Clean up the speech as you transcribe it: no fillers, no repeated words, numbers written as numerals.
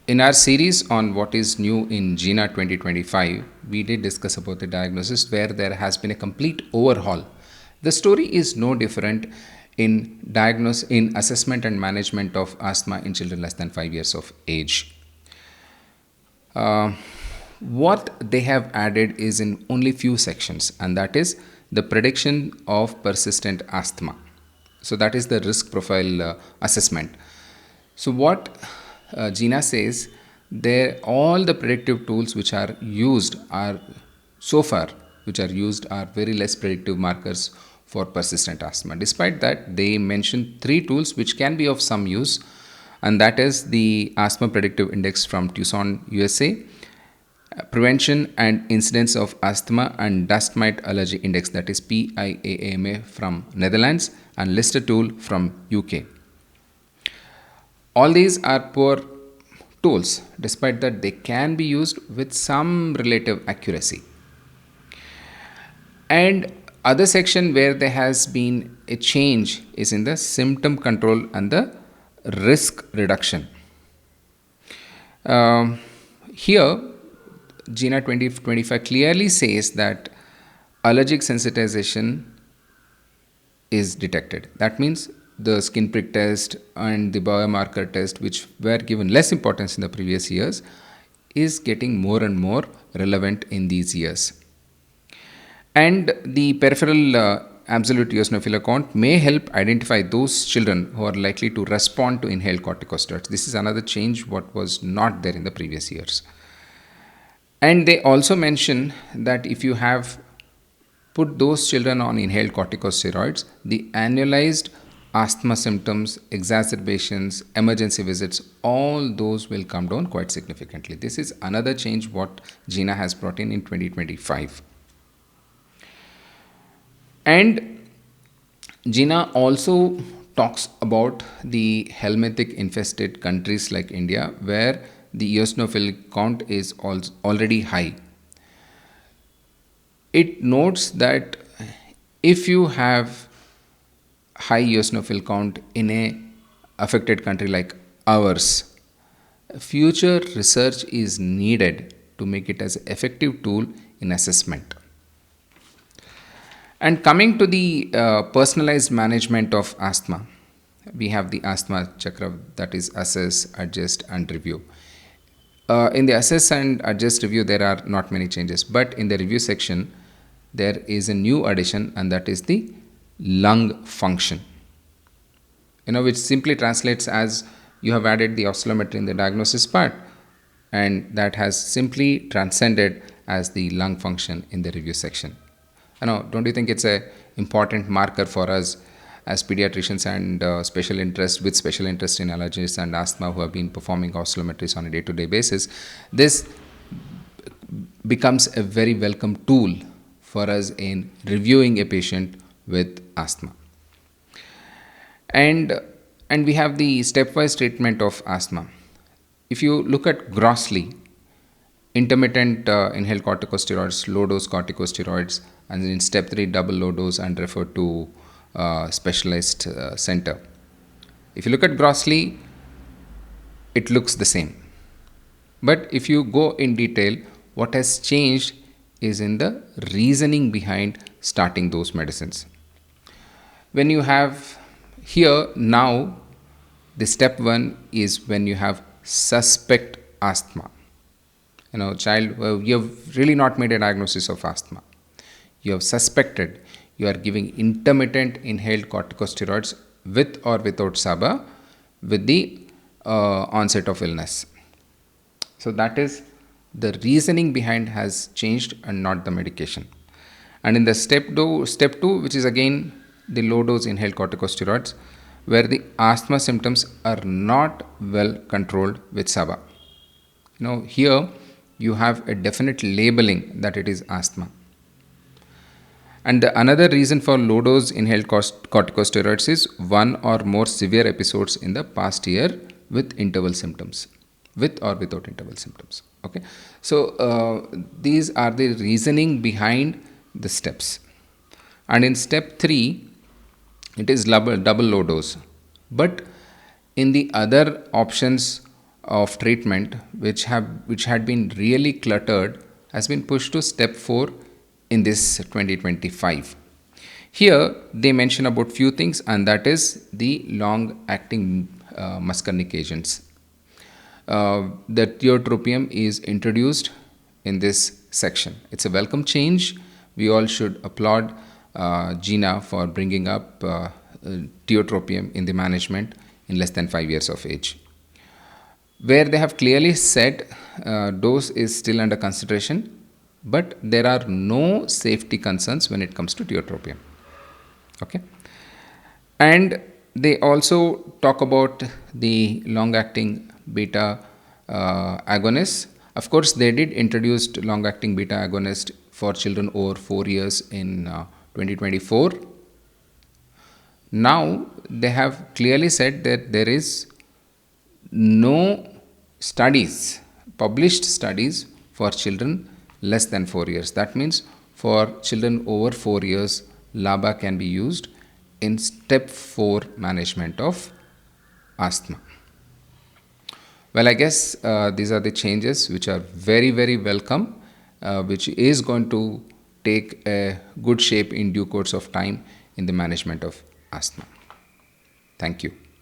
In our series on what is new in GINA 2025, we did discuss about the diagnosis where there has been a complete overhaul. The story is no different in assessment and management of asthma in children less than 5 years of age. Uh, what they have added is in only few sections, and that is the prediction of persistent asthma. So that is the risk profile assessment. So what Gina says, there all the predictive tools which are used are so far which are used are very less predictive markers for persistent asthma. Despite that, they mention three tools which can be of some use, and that is the Asthma Predictive Index from Tucson, USA, Prevention and Incidence of Asthma and Dust Mite Allergy Index, that is PIAAMA from Netherlands, and Lister tool from UK. All these are poor tools, despite that they can be used with some relative accuracy. And other section where there has been a change is in the symptom control and the risk reduction. Here, GINA 2025 clearly says that allergic sensitization is detected. That means the skin prick test and the biomarker test, which were given less importance in the previous years, is getting more and more relevant in these years. And the peripheral absolute eosinophil count may help identify those children who are likely to respond to inhaled corticosteroids. This is another change what was not there in the previous years. And they also mention that if you have put those children on inhaled corticosteroids, the annualized asthma symptoms, exacerbations, emergency visits, all those will come down quite significantly. This is another change what GINA has brought in 2025. And GINA also talks about the helminthic infested countries like India, where the eosinophil count is already high. It notes that if you have high eosinophil count in a affected country like ours, future research is needed to make it as an effective tool in assessment. And coming to the personalized management of asthma, we have the asthma chakra, that is assess, adjust, and review. In the assess and adjust review, there are not many changes, but in the review section, there is a new addition, and that is the lung function. Which simply translates as you have added the oscillometry in the diagnosis part, and that has simply transcended as the lung function in the review section. Don't you think it's a important marker for us as pediatricians and special interest in allergies and asthma who have been performing oscillometries on a day-to-day basis? This becomes a very welcome tool for us in reviewing a patient with asthma. And we have the stepwise treatment of asthma. If you look at grossly, intermittent inhaled corticosteroids, low dose corticosteroids, and in step 3 double low dose and refer to specialized center. If you look at grossly, it looks the same. But if you go in detail, what has changed is in the reasoning behind starting those medicines. When you have here now, the step 1 is when you have suspect asthma. Child, you have really not made a diagnosis of asthma. You have suspected, you are giving intermittent inhaled corticosteroids with or without SABA with the onset of illness. So that is the reasoning behind has changed and not the medication. And in the step 2, which is again the low dose inhaled corticosteroids, where the asthma symptoms are not well controlled with SABA. Here you have a definite labeling that it is asthma. And another reason for low dose inhaled corticosteroids is one or more severe episodes in the past year with interval symptoms, with or without interval symptoms. Okay, so these are the reasoning behind the steps. And in step 3, it is double low dose. But in the other options of treatment which had been really cluttered has been pushed to step 4 in this 2025. Here they mention about few things, and that is the long acting muscarinic agents. The tiotropium is introduced in this section. It's a welcome change. We all should applaud GINA for bringing up tiotropium in the management in less than 5 years of age. Where they have clearly said dose is still under consideration, but there are no safety concerns when it comes to tiotropium. Okay. And they also talk about the long acting beta agonists. Of course, they did introduce long acting beta agonist for children over 4 years in 2024. Now they have clearly said that there is no studies, published studies for children less than 4 years. That means for children over 4 years, LABA can be used in step 4 management of asthma. Well, I guess these are the changes which are very, very welcome, which is going to take a good shape in due course of time in the management of asthma. Thank you.